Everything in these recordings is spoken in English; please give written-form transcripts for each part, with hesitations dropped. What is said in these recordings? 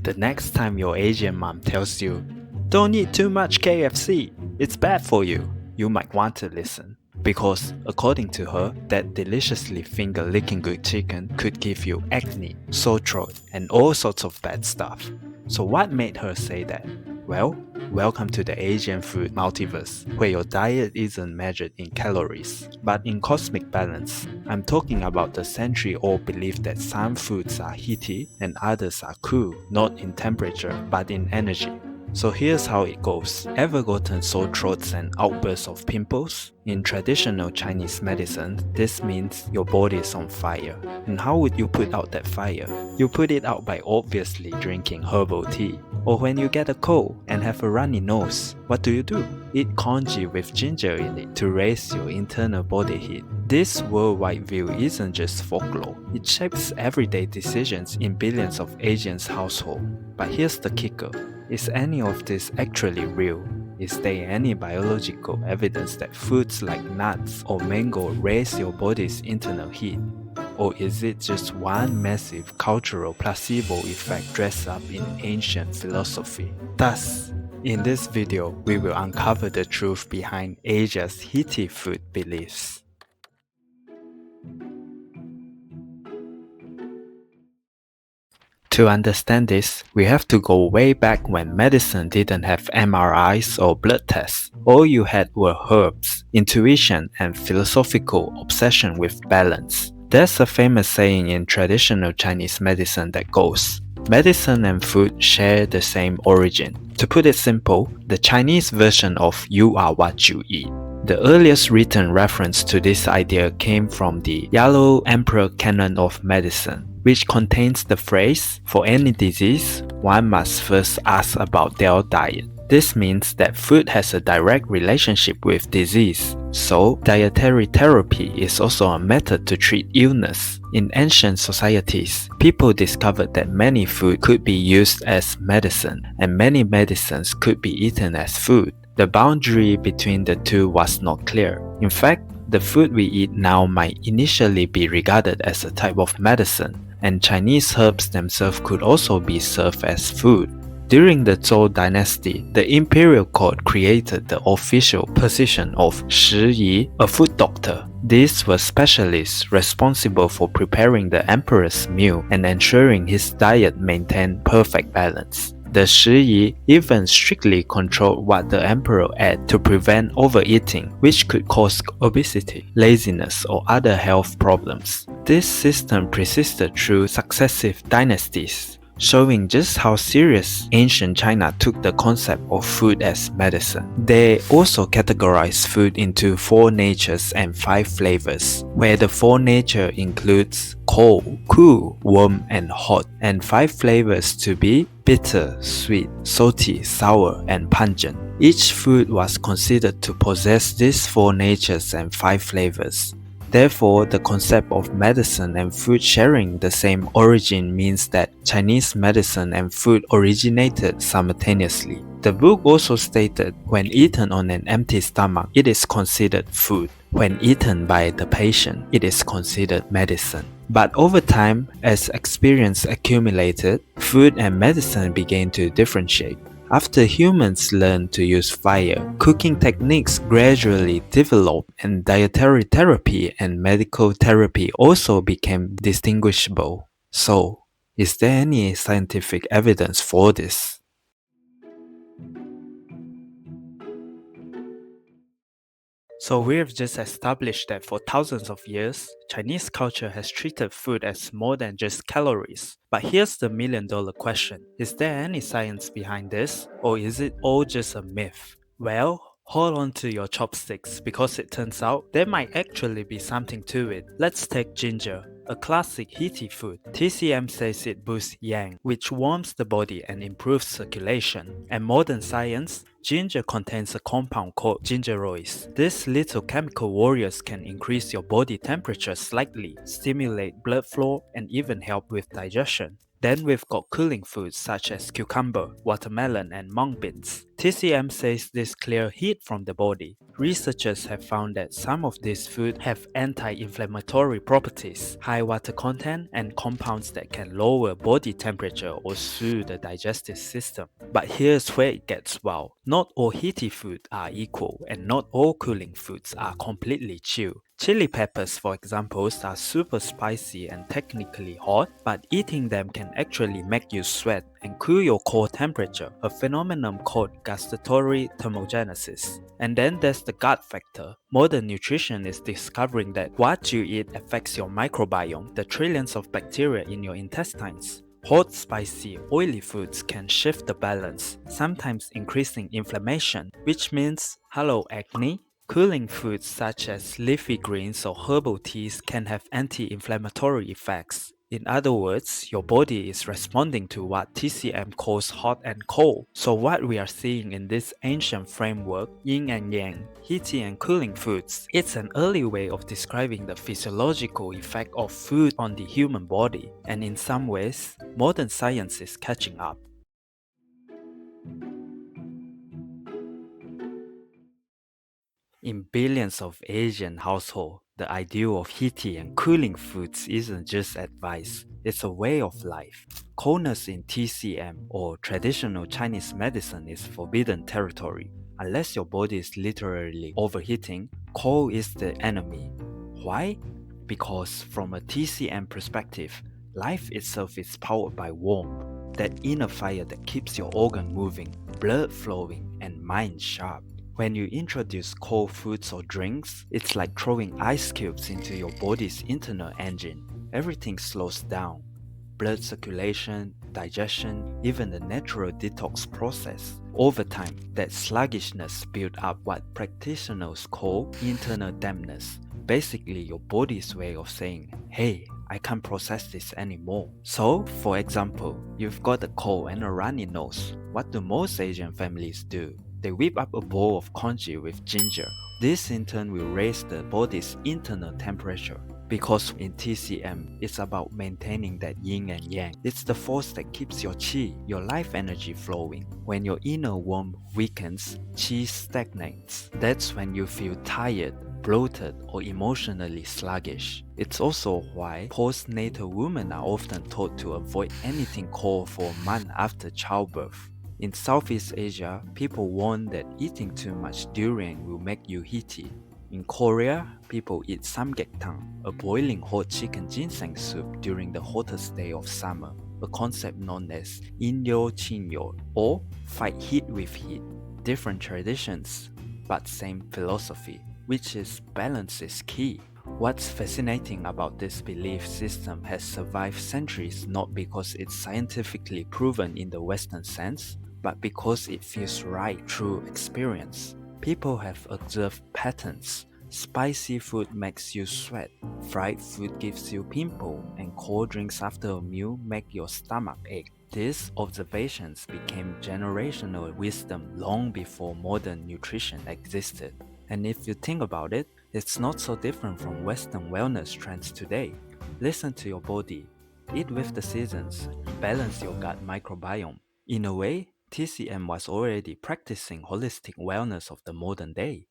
The next time your Asian mom tells you, "Don't eat too much KFC, it's bad for you," you might want to listen. Because, according to her, that deliciously finger-licking good chicken could give you acne, sore throat, and all sorts of bad stuff. So what made her say that? Well, welcome to the Asian food multiverse, where your diet isn't measured in calories, but in cosmic balance. I'm talking about the century-old belief that some foods are heaty and others are cool, not in temperature, but in energy. So here's how it goes. Ever gotten sore throats and outbursts of pimples? In traditional Chinese medicine, this means your body is on fire. And how would you put out that fire? You put it out by obviously drinking herbal tea. Or when you get a cold and have a runny nose, what do? Eat congee with ginger in it to raise your internal body heat. This worldwide view isn't just folklore, it shapes everyday decisions in billions of Asians' households. But here's the kicker. Is any of this actually real? Is there any biological evidence that foods like nuts or mango raise your body's internal heat? Or is it just one massive cultural placebo effect dressed up in ancient philosophy? Thus, in this video, we will uncover the truth behind Asia's Heaty food beliefs. To understand this, we have to go way back when medicine didn't have MRIs or blood tests. All you had were herbs, intuition, and philosophical obsession with balance. There's a famous saying in traditional Chinese medicine that goes, "Medicine and food share the same origin." To put it simple, the Chinese version of "you are what you eat." The earliest written reference to this idea came from the Yellow Emperor Canon of Medicine, which contains the phrase, "For any disease, one must first ask about their diet." This means that food has a direct relationship with disease, so dietary therapy is also a method to treat illness. In ancient societies, people discovered that many food could be used as medicine, and many medicines could be eaten as food. The boundary between the two was not clear. In fact, the food we eat now might initially be regarded as a type of medicine, and Chinese herbs themselves could also be served as food. During the Zhou dynasty, the imperial court created the official position of Shi Yi, a food doctor. These were specialists responsible for preparing the emperor's meal and ensuring his diet maintained perfect balance. The Shi Yi even strictly controlled what the emperor ate to prevent overeating, which could cause obesity, laziness, or other health problems. This system persisted through successive dynasties, showing just how serious ancient China took the concept of food as medicine. They also categorized food into 4 natures and 5 flavors, where the 4 nature includes cold, cool, warm, and hot, and 5 flavors to be bitter, sweet, salty, sour, and pungent. Each food was considered to possess these 4 natures and 5 flavors. Therefore, the concept of medicine and food sharing the same origin means that Chinese medicine and food originated simultaneously. The book also stated, when eaten on an empty stomach, it is considered food. When eaten by the patient, it is considered medicine. But over time, as experience accumulated, food and medicine began to differentiate. After humans learned to use fire, cooking techniques gradually developed, and dietary therapy and medical therapy also became distinguishable. So, is there any scientific evidence for this? So we've just established that for thousands of years, Chinese culture has treated food as more than just calories. But here's the million-dollar question. Is there any science behind this, or is it all just a myth? Well, hold on to your chopsticks because it turns out there might actually be something to it. Let's take ginger, a classic heaty food. TCM says it boosts yang, which warms the body and improves circulation. And modern science, ginger contains a compound called gingeroids. These little chemical warriors can increase your body temperature slightly, stimulate blood flow, and even help with digestion. Then we've got cooling foods such as cucumber, watermelon, and mung beans. TCM says this clears heat from the body. Researchers have found that some of these foods have anti-inflammatory properties, high water content, and compounds that can lower body temperature or soothe the digestive system. But here's where it gets wild. Not all heaty foods are equal, and not all cooling foods are completely chill. Chili peppers, for example, are super spicy and technically hot, but eating them can actually make you sweat and cool your core temperature, a phenomenon called gustatory thermogenesis. And then there's the gut factor. Modern nutrition is discovering that what you eat affects your microbiome, the trillions of bacteria in your intestines. Hot, spicy, oily foods can shift the balance, sometimes increasing inflammation, which means, hello acne. Cooling foods such as leafy greens or herbal teas can have anti-inflammatory effects. In other words, your body is responding to what TCM calls hot and cold. So what we are seeing in this ancient framework, yin and yang, heaty and cooling foods, it's an early way of describing the physiological effect of food on the human body. And in some ways, modern science is catching up. In billions of Asian households, the ideal of heaty and cooling foods isn't just advice, it's a way of life. Coldness in TCM or traditional Chinese medicine is forbidden territory. Unless your body is literally overheating, cold is the enemy. Why? Because from a TCM perspective, life itself is powered by warmth, that inner fire that keeps your organ moving, blood flowing, and mind sharp. When you introduce cold foods or drinks, it's like throwing ice cubes into your body's internal engine. Everything slows down. Blood circulation, digestion, even the natural detox process. Over time, that sluggishness builds up what practitioners call internal dampness. Basically, your body's way of saying, hey, I can't process this anymore. So, for example, you've got a cold and a runny nose. What do most Asian families do? They whip up a bowl of congee with ginger. This in turn will raise the body's internal temperature. Because in TCM, it's about maintaining that yin and yang. It's the force that keeps your qi, your life energy flowing. When your inner warmth weakens, qi stagnates. That's when you feel tired, bloated, or emotionally sluggish. It's also why postnatal women are often told to avoid anything cold for a month after childbirth. In Southeast Asia, people warn that eating too much durian will make you heaty. In Korea, people eat samgektang, a boiling hot chicken ginseng soup during the hottest day of summer, a concept known as inyo chinyo, or fight heat with heat. Different traditions, but same philosophy, which is balance is key. What's fascinating about this belief system has survived centuries not because it's scientifically proven in the Western sense, but because it feels right through experience. People have observed patterns. Spicy food makes you sweat, fried food gives you pimple, and cold drinks after a meal make your stomach ache. These observations became generational wisdom long before modern nutrition existed. And if you think about it, it's not so different from Western wellness trends today. Listen to your body, eat with the seasons, balance your gut microbiome. In a way, TCM was already practicing holistic wellness of the modern day.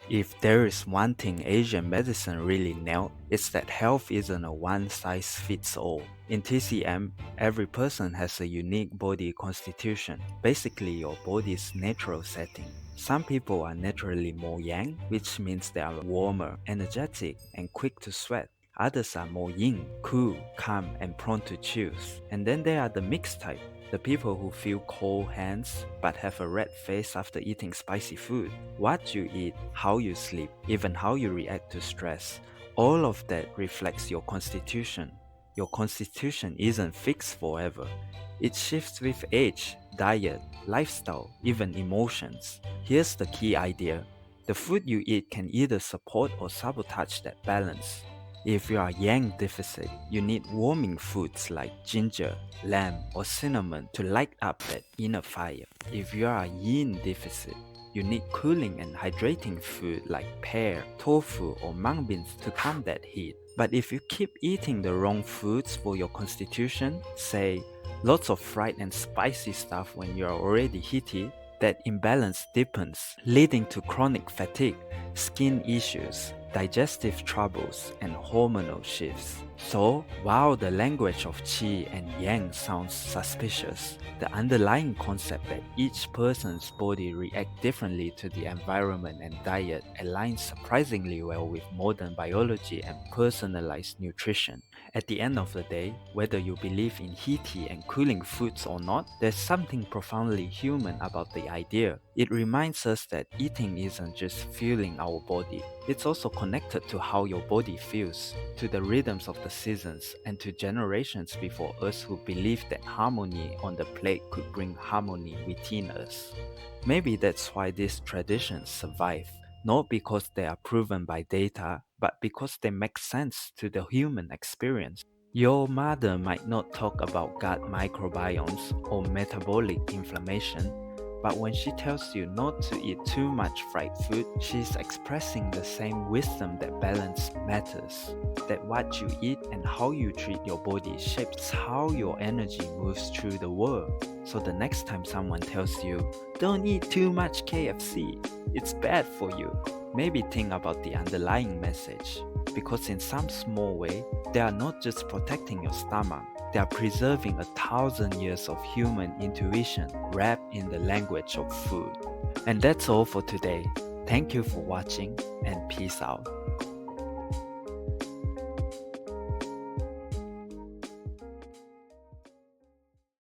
If there is one thing Asian medicine really nailed, it's that health isn't a one-size-fits-all. In TCM, every person has a unique body constitution, basically your body's natural setting. Some people are naturally more yang, which means they are warmer, energetic, and quick to sweat. Others are more yin, cool, calm, and prone to chills. And then there are the mixed type, the people who feel cold hands but have a red face after eating spicy food. What you eat, how you sleep, even how you react to stress, all of that reflects your constitution. Your constitution isn't fixed forever. It shifts with age, diet, lifestyle, even emotions. Here's the key idea. The food you eat can either support or sabotage that balance. If you are yang deficit, you need warming foods like ginger, lamb, or cinnamon to light up that inner fire. If you are yin deficit, you need cooling and hydrating food like pear, tofu, or mung beans to calm that heat. But if you keep eating the wrong foods for your constitution, say lots of fried and spicy stuff when you're already heaty, that imbalance deepens, leading to chronic fatigue, skin issues, digestive troubles, and hormonal shifts. So, while the language of qi and yang sounds suspicious, the underlying concept that each person's body reacts differently to the environment and diet aligns surprisingly well with modern biology and personalized nutrition. At the end of the day, whether you believe in heaty and cooling foods or not, there's something profoundly human about the idea. It reminds us that eating isn't just fueling our body, it's also connected to how your body feels, to the rhythms of the seasons, and to generations before us who believed that harmony on the plate could bring harmony within us. Maybe that's why these traditions survive, not because they are proven by data, but because they make sense to the human experience. Your mother might not talk about gut microbiomes or metabolic inflammation, but when she tells you not to eat too much fried food, she's expressing the same wisdom that balance matters. That what you eat and how you treat your body shapes how your energy moves through the world. So the next time someone tells you, don't eat too much KFC, it's bad for you, maybe think about the underlying message. Because in some small way, they are not just protecting your stomach, they are preserving 1,000 years of human intuition wrapped in the language of food. And that's all for today. Thank you for watching and peace out.